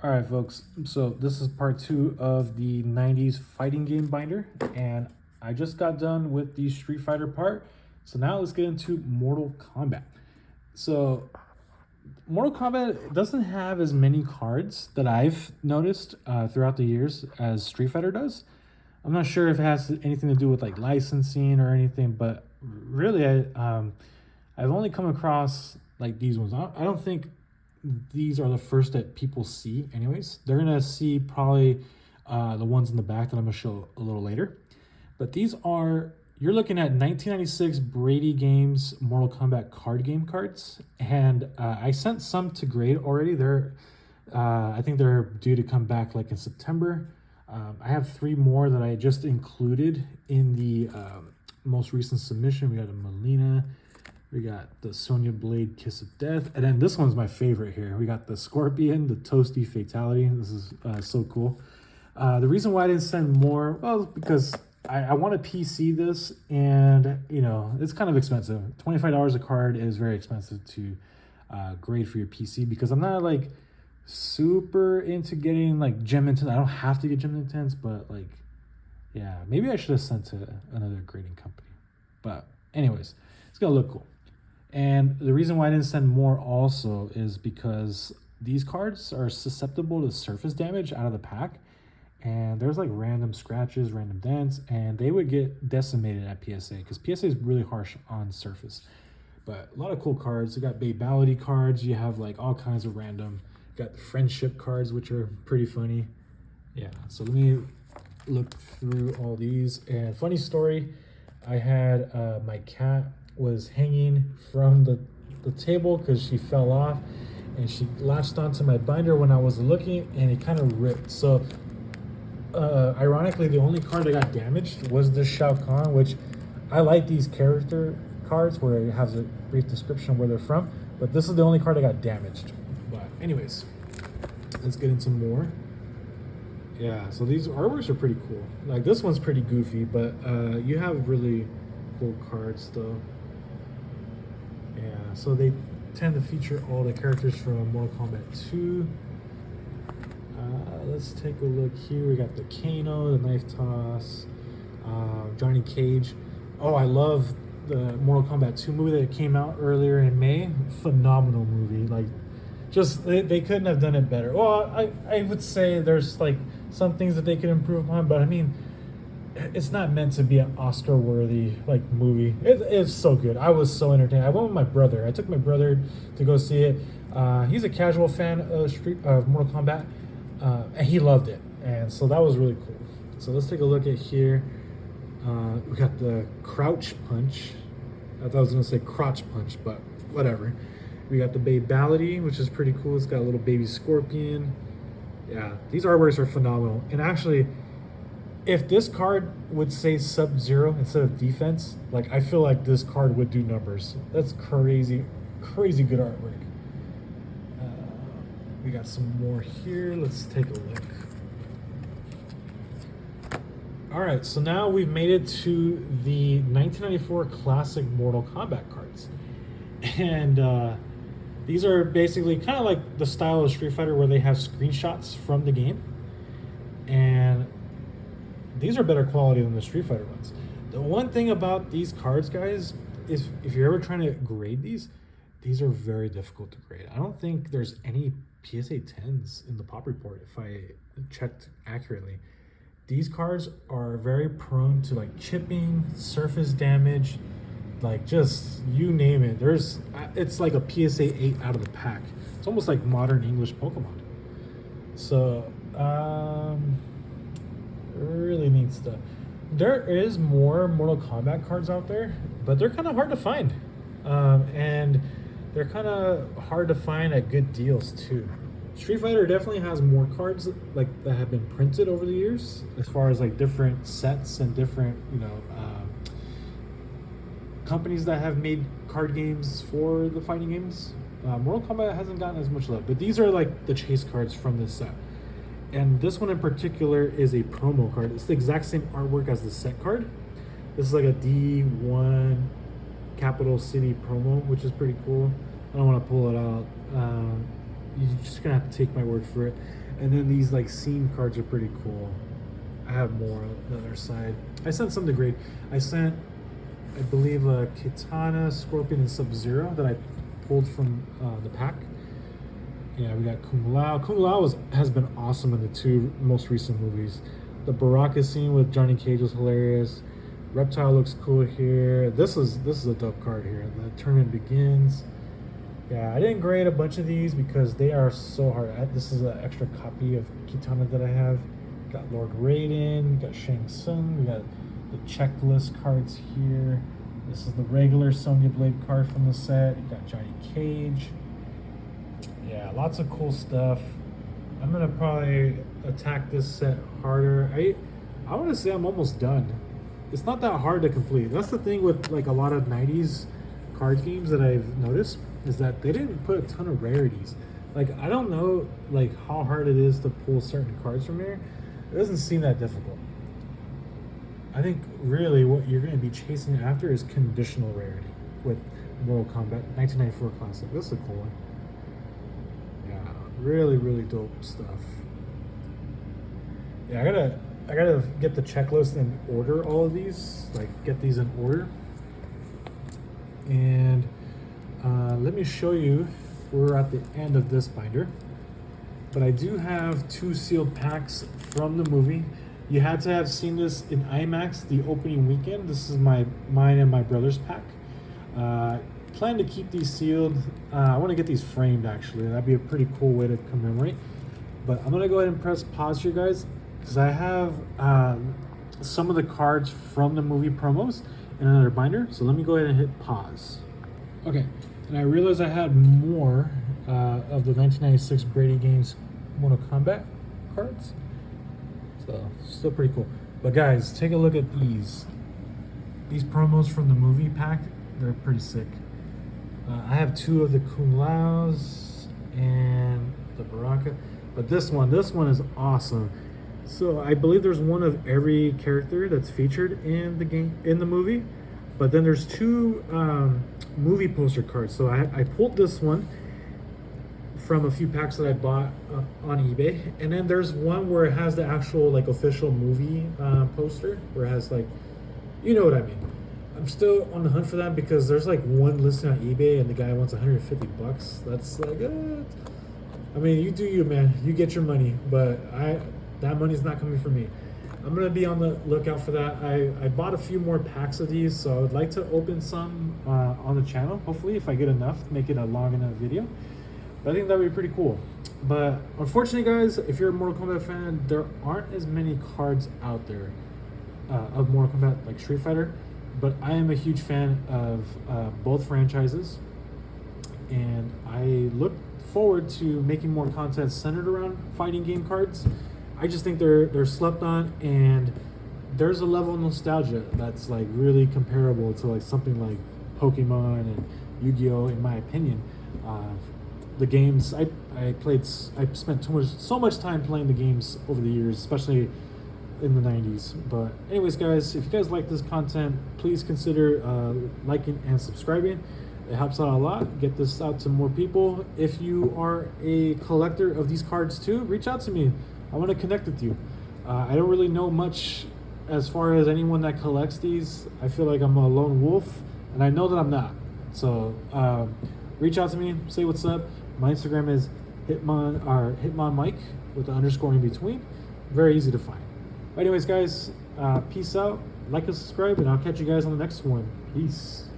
All right, folks. So this is part two of the 90s fighting game binder, and I just got done with the Street Fighter part. So now let's get into Mortal Kombat. So Mortal Kombat doesn't have as many cards that I've noticed throughout the years as Street Fighter does. I'm not sure if it has anything to do with like licensing or anything, but really, I've only come across like these ones. I don't think these are the first that people see. Anyways, they're gonna see probably the ones in the back that I'm gonna show a little later. But these are you're looking at 1996 Brady Games Mortal Kombat card game cards, and I sent some to grade already. I think they're due to come back like in September. I have three more that I just included in the most recent submission. We got a Melina, we got the Sonya Blade Kiss of Death, and then this one's my favorite here. We got the Scorpion, the Toasty Fatality. This is so cool. The reason why I didn't send more, well, because I want to PC this, and you know it's kind of expensive. $25 a card is very expensive to grade for your PC because I'm not like super into getting like gem intense. I don't have to get gem intense, but like, yeah, maybe I should have sent to another grading company. But anyways, it's gonna look cool. And the reason why I didn't send more also is because these cards are susceptible to surface damage out of the pack. And there's like random scratches, random dents, and they would get decimated at PSA because PSA is really harsh on surface. But a lot of cool cards. You got Babality cards. You have like all kinds of random. You got the friendship cards, which are pretty funny. Yeah, so let me look through all these. And funny story, I had my cat was hanging from the table because she fell off and she latched onto my binder when I was looking and it kind of ripped. So ironically, the only card that got damaged was this Shao Kahn, which I like these character cards where it has a brief description of where they're from, but this is the only card that got damaged. But anyways, let's get into more. Yeah, so these artworks are pretty cool. Like this one's pretty goofy, but you have really cool cards though. Yeah, so they tend to feature all the characters from Mortal Kombat 2. Let's take a look here. We got the Kano, the knife toss, Johnny Cage. Oh, I love the Mortal Kombat 2 movie that came out earlier in May. Phenomenal movie. Like, just they couldn't have done it better. Well, I would say there's like some things that they could improve upon, but I mean, it's not meant to be an Oscar-worthy like movie. It's so good. I was so entertained. I went with my brother. I took my brother to go see it. He's a casual fan of Mortal Kombat. And he loved it, and so that was really cool. So let's take a look at here. We got the crouch punch. I thought I was gonna say crotch punch, but whatever. We got the Babality, which is pretty cool. It's got a little baby scorpion. Yeah, these artworks are phenomenal. And actually, if this card would say Sub-Zero instead of defense, like I feel like this card would do numbers. That's crazy, crazy good artwork. We got some more here. Let's take a look. All right, so now we've made it to the 1994 classic Mortal Kombat cards. And these are basically kind of like the style of Street Fighter where they have screenshots from the game. And these are better quality than the Street Fighter ones. The one thing about these cards, guys, is if you're ever trying to grade these are very difficult to grade. I don't think there's any PSA 10s in the pop report if I checked accurately. These cards are very prone to like chipping, surface damage, like just you name it. It's like a PSA 8 out of the pack. It's almost like modern English Pokemon. So really neat stuff. There is more Mortal Kombat cards out there, but they're kind of hard to find. And they're kind of hard to find at good deals too. Street Fighter definitely has more cards like that have been printed over the years, as far as like different sets and different companies that have made card games for the fighting games. Mortal Kombat hasn't gotten as much love, but these are like the chase cards from this set. And this one in particular is a promo card. It's the exact same artwork as the set card. This is like a D1 Capital City promo, which is pretty cool. I don't want to pull it out. You're just gonna have to take my word for it. And then these like scene cards are pretty cool. I have more on the other side. I sent some to grade. I sent, I believe, a Kitana, Scorpion, and Sub-Zero that I pulled from the pack. Yeah, we got Kung Lao. Kung Lao has been awesome in the two most recent movies. The Baraka scene with Johnny Cage was hilarious. Reptile looks cool here. This is a dope card here. The tournament begins. Yeah, I didn't grade a bunch of these because they are so hard. This is an extra copy of Kitana that I have. Got Lord Raiden, got Shang Tsung, we got the checklist cards here. This is the regular Sonya Blade card from the set. You got Johnny Cage. Yeah, lots of cool stuff. I'm gonna probably attack this set harder. I want to say I'm almost done. It's not that hard to complete. That's the thing with like a lot of 90s card games that I've noticed, is that they didn't put a ton of rarities. Like, I don't know like how hard it is to pull certain cards from here. It doesn't seem that difficult. I think really what you're going to be chasing after is conditional rarity with Mortal Kombat 1994 Classic. This is a cool one. Yeah, really dope stuff. Yeah, I gotta get the checklist and order all of these. Like, get these in order. And let me show you. We're at the end of this binder. But I do have 2 sealed packs from the movie. You had to have seen this in IMAX the opening weekend. This is mine and my brother's pack. Plan to keep these sealed. I want to get these framed, actually. That'd be a pretty cool way to commemorate. But I'm going to go ahead and press pause here, guys, because I have some of the cards from the movie promos in another binder. So let me go ahead and hit pause. Okay, and I realized I had more of the 1996 Brady Games Mortal Kombat cards. So, still pretty cool. But guys, take a look at these. These promos from the movie pack, they're pretty sick. I have 2 of the Kung Laos and the Baraka. But this one is awesome. So I believe there's one of every character that's featured in the game, in the movie. But then there's 2 movie poster cards. So I pulled this one from a few packs that I bought on eBay, and then there's one where it has the actual like official movie poster, where it has like, you know what I mean. I'm still on the hunt for that because there's like one listed on eBay and the guy wants $150. That's like, I mean, you do you, man. You get your money, but that money's not coming from me. I'm gonna be on the lookout for that. I bought a few more packs of these, so I would like to open some on the channel. Hopefully, if I get enough, make it a long enough video. But I think that would be pretty cool. But unfortunately, guys, if you're a Mortal Kombat fan, there aren't as many cards out there of Mortal Kombat like Street Fighter. But I am a huge fan of both franchises, and I look forward to making more content centered around fighting game cards. I just think they're slept on, and there's a level of nostalgia that's like really comparable to like something like Pokemon and Yu-Gi-Oh, in my opinion. The games I spent so much time playing the games over the years, especially in the 90s. But anyways, guys, if you guys like this content, please consider liking and subscribing. It helps out a lot. Get this out to more people. If you are a collector of these cards too, reach out to me. I want to connect with you. I don't really know much as far as anyone that collects these. I feel like I'm a lone wolf, and I know that I'm not. So reach out to me, say what's up. My Instagram is Hitmon Mike with the underscore in between. Very easy to find. But anyways, guys, peace out. Like and subscribe, and I'll catch you guys on the next one. Peace.